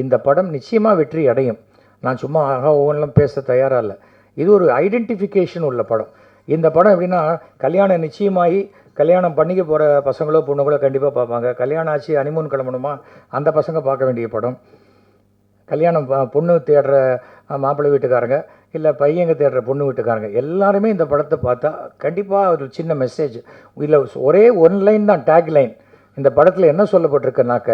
இந்த படம் நிச்சயமாக வெற்றி அடையும். நான் சும்மா ஒவ்வொன்றும் பேச தயாராக இல்லை. இது ஒரு ஐடென்டிஃபிகேஷன் உள்ள படம். இந்த படம் எப்படின்னா, கல்யாணம் நிச்சயமாகி கல்யாணம் பண்ணிக்க போகிற பசங்களோ பொண்ணுங்களோ கண்டிப்பாக பார்ப்பாங்க. கல்யாணம் ஆச்சு ஹனிமூன் கிளம்பணுமா அந்த பசங்க பார்க்க வேண்டிய படம். கல்யாணம் பொண்ணு தேடுற மாப்பிள்ளை வீட்டுக்காரங்க, இல்லை பையங்க தேடுற பொண்ணு வீட்டுக்காரங்க எல்லாருமே இந்த படத்தை பார்த்தா கண்டிப்பாக ஒரு சின்ன மெசேஜ். இல்லை ஒரே ஒன் லைன் தான் டேக் லைன். இந்த படத்தில் என்ன சொல்லப்பட்டிருக்குனாக்க,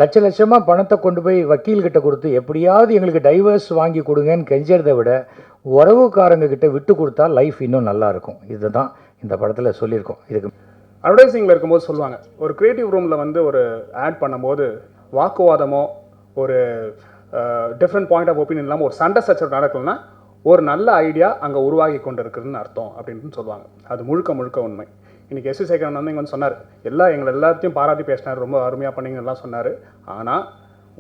லட்ச லட்சமாக பணத்தை கொண்டு போய் வக்கீல்கிட்ட கொடுத்து எப்படியாவது எங்களுக்கு டைவர்ஸ் வாங்கி கொடுங்கன்னு கெஞ்சறதை விட உறவுக்காரங்கக்கிட்ட விட்டு கொடுத்தா லைஃப் இன்னும் நல்லாயிருக்கும். இதுதான் இந்த படத்தில் சொல்லியிருக்கோம். இதுக்கு அட்வர்டைஸிங்கில் இருக்கும்போது சொல்லுவாங்க, ஒரு க்ரியேட்டிவ் ரூமில் வந்து ஒரு ஆட் பண்ணும்போது வாக்குவாதமோ ஒரு டிஃப்ரெண்ட் பாயிண்ட் ஆஃப் ஒப்பீனியன் இல்லாமல் ஒரு சண்டை சச்சரவு நடக்கணும்னா ஒரு நல்ல ஐடியா அங்கே உருவாகி கொண்டு இருக்குதுன்னு அர்த்தம் அப்படின்னு சொல்லுவாங்க. அது முழுக்க முழுக்க உண்மை. இன்றைக்கி எஸ்.வி. சேகரன் வந்து இங்கே வந்து சொன்னார், எங்களை எல்லாத்தையும் பாராட்டி பேசினார், ரொம்ப அருமையாக பண்ணிங்கலாம் சொன்னார். ஆனால்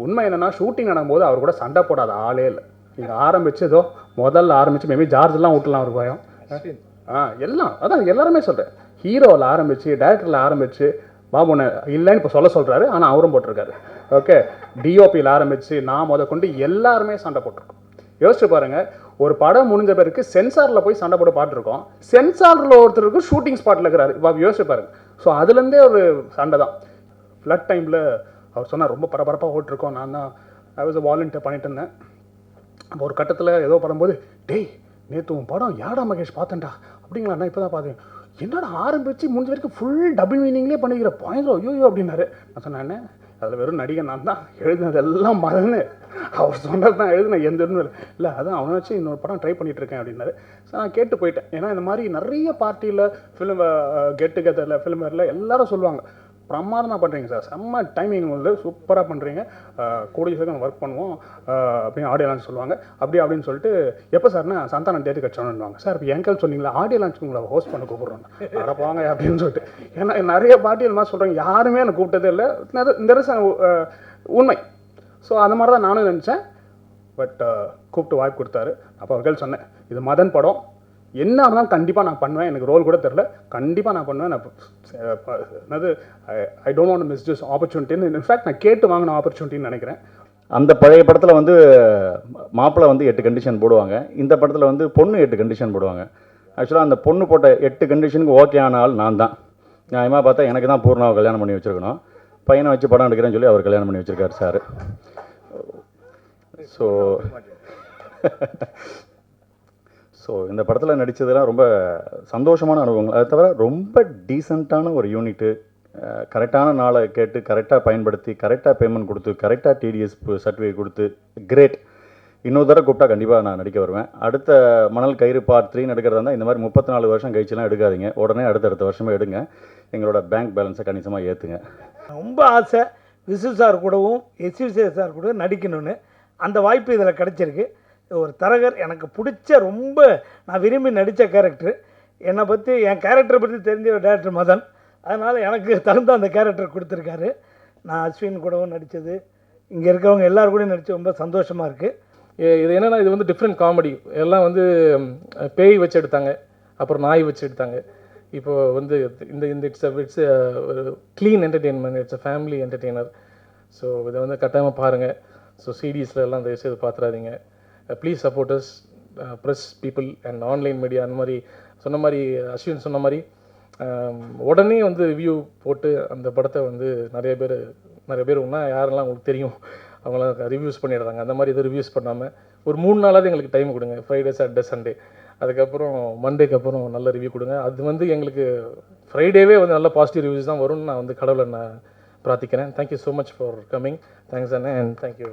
உண்மை என்னென்னா, ஷூட்டிங் நடக்கும்போது அவர் கூட சண்டை போடாத ஆளே இல்லை. நீங்கள் ஆரம்பிச்சதோ முதல்ல ஆரம்பித்து மேபி ஜார்ஜெலாம் விட்டுலாம் ஒரு பயம் எல்லாம் அதான் எல்லாருமே சொல்கிறேன். ஹீரோவில் ஆரம்பித்து டைரக்டரில் ஆரம்பித்து பாபுனை இல்லைன்னு இப்போ சொல்கிறாரு. ஆனால் அவரும் போட்டிருக்காரு. ஓகே, டிஓபியில் ஆரம்பித்து நான் கொண்டு எல்லாருமே சண்டை போட்டிருக்கோம். யோசிச்சு பாருங்கள், ஒரு படம் முடிஞ்ச பிறகு சென்சாரில் போய் சண்டை போட்டு பார்த்துருக்கோம். சென்சாரில் ஒருத்தருக்கு ஷூட்டிங் ஸ்பாட்டில் இருக்கிறாரு. யோசிச்சு பாருங்கள். ஸோ அதுலேருந்தே ஒரு சண்டை தான். ஃப்ளட் டைமில் அவர் சொன்னார், ரொம்ப பரபரப்பாக ஓட்டிருக்கோம். நான் தான் ஐ வாஸ் வாலண்டியர் பண்ணிட்டு இருந்தேன். அப்போ ஒரு கட்டத்தில் ஏதோ படும்போது, டேய் நேற்று உன் படம் யாடா மகேஷ் பார்த்தேன்டா அப்படிங்களா, நான் இப்போ தான் பார்த்தேன். என்னடா ஆரம்பித்து முடிஞ்ச வரைக்கும் ஃபுல் டபுள் மீனிங்லேயே பண்ணிக்கிற பயங்கரம் ஐயோ அப்படின்னாரு. நான் சொன்னேன், அதில் வெறும் நடிகை நான் தான், எழுதுனது எல்லாம் மறந்து அவர் சொன்னது தான் எழுதுனேன், எந்த இல்லை அதான் அவனை வச்சு இன்னொரு படம் ட்ரை பண்ணிகிட்ருக்கேன் அப்படின்னாரு. ஸோ நான் கேட்டு போயிட்டேன். ஏன்னா இந்த மாதிரி நிறைய பார்ட்டியில் ஃபிலிம் கெட் டுகெதரில் ஃபிலிம் வேரில் எல்லாரும் சொல்லுவாங்க, பிரமாதமாக பண்ணுறீங்க சார், செம்ம டைமிங் வந்து சூப்பராக பண்ணுறீங்க, கூடிய சீக்கிரம் ஒர்க் பண்ணுவோம் அப்படின்னு ஆடியோ லான்ச் சொல்லுவாங்க. அப்படின்னு சொல்லிட்டு எப்போ சார்னா சந்தானம் டேட்டு கட்சணுன்னுவாங்க. சார் இப்போ எங்கள் சொன்னீங்களா ஆடியோ லான்ச் உங்களை ஹோஸ்ட் பண்ண கூப்பிட்றோம் நடப்பாங்க அப்படின்னு சொல்லிட்டு. ஏன்னா நிறைய பார்ட்டியில் மாதிரி சொல்கிறாங்க, யாருமே எனக்கு கூப்பிட்டதே இல்லை. இந்த உண்மை. ஸோ அந்த மாதிரி தான் நானும் நினச்சேன். பட் கூப்பிட்டு வாய்ப்பு கொடுத்தாரு. அப்போ அவர்கள் சொன்னேன், இது மதன் படம், என்ன இருந்தாலும் கண்டிப்பாக நான் பண்ணுவேன். எனக்கு ரோல் கூட தெரில, கண்டிப்பாக நான் பண்ணுவேன். நான் என்னது I don't want miss this ஆப்பர்ச்சுனிட்டின்னு, இன்ஃபேக்ட் நான் கேட்டு வாங்கின ஆப்பர்ச்சுனிட்டின்னு நினைக்கிறேன். அந்த பழைய படத்தில் வந்து மாப்பிள்ளை வந்து 8 கண்டிஷன் போடுவாங்க. இந்த படத்தில் வந்து பொண்ணு 8 கண்டிஷன் போடுவாங்க. ஆக்சுவலாக அந்த பொண்ணு போட்ட 8 கண்டிஷனுக்கு ஓகே ஆன ஆள் நான் தான். நியாயமாக பார்த்தா எனக்கு தான் பூர்ணாவை கல்யாணம் பண்ணி வச்சுருக்கணும். பையனை வச்சு படம் எடுக்கிறேன்னு சொல்லி அவர் கல்யாணம் பண்ணி வச்சுருக்காரு சார். ஸோ இந்த படத்தில் நடித்ததெல்லாம் ரொம்ப சந்தோஷமான அனுபவங்கள். அதை தவிர ரொம்ப டீசெண்டான ஒரு யூனிட்டு, கரெக்டான நாளை கேட்டு கரெக்டாக பயன்படுத்தி கரெக்டாக பேமெண்ட் கொடுத்து கரெக்டாக டிடிஎஸ் சர்டிஃபிகேட் கொடுத்து கிரேட். இன்னொரு தடவை கூப்பிட்டா கண்டிப்பாக நான் நடிக்க வருவேன். அடுத்த மணல் கயிறு பார்ட் 3 எடுக்கிறதா இருந்தால் இந்த மாதிரி 34 வருஷம் கழிச்சுலாம் எடுக்காதீங்க, உடனே அடுத்தடுத்த வருஷமே எடுங்க. எங்களோட பேங்க் பேலன்ஸை கணிசமாக ஏற்றுங்க. ரொம்ப ஆசை விசு சார் கூடவும் எஸ்.வி. சார் கூட நடிக்கணும்னு. அந்த வாய்ப்பு இதில் கிடச்சிருக்கு. ஒரு தரகர் எனக்கு பிடிச்ச, ரொம்ப நான் விரும்பி நடித்த கேரக்டர். என்னை பற்றி, என் கேரக்டரை பற்றி தெரிஞ்ச டேரக்டர் மதன். அதனால் எனக்கு தகுந்த அந்த கேரக்டர் கொடுத்துருக்காரு. நான் அஸ்வின் கூடவும் நடித்தது, இங்கே இருக்கிறவங்க எல்லோரும் கூட நடித்து ரொம்ப சந்தோஷமாக இருக்குது. இது என்னென்னா, இது வந்து டிஃப்ரெண்ட் காமெடி. எல்லாம் வந்து பேய் வச்சு எடுத்தாங்க, அப்புறம் நாய் வச்சு எடுத்தாங்க. இப்போது வந்து இந்த இட்ஸ் ஒரு clean entertainment, it's a family entertainer. So இதை வந்து கட்டாயமாக பாருங்கள். ஸோ சிடிஸில் எல்லாம் தயவுசெய்து பார்த்துறாதீங்க. Please support us, press people and online media. அந்த மாதிரி சொன்ன மாதிரி அஸ்வின் சொன்ன மாதிரி உடனே வந்து ரிவ்யூ போட்டு அந்த படத்தை வந்து நிறைய பேர் ஒன்றா யாரெல்லாம் உங்களுக்கு தெரியும் அவங்களாம் ரிவ்யூஸ் பண்ணிடுறாங்க. அந்த மாதிரி எதுவும் ரிவ்யூஸ் பண்ணாமல் ஒரு 3 நாளாவது எங்களுக்கு டைம் கொடுங்க. ஃப்ரைடே, சாட்டர்டே, சண்டே, அதுக்கப்புறம் மண்டேக்கு அப்புறம் நல்ல ரிவ்யூ கொடுங்க. அது வந்து எங்களுக்கு ஃப்ரைடேவே வந்து நல்ல பாசிட்டிவ் ரிவ்யூஸ் தான் வரும்னு நான் வந்து கடவுளை நான் பிரார்த்திக்கிறேன். Thank you so much for coming. Thanks Anna, and thank you.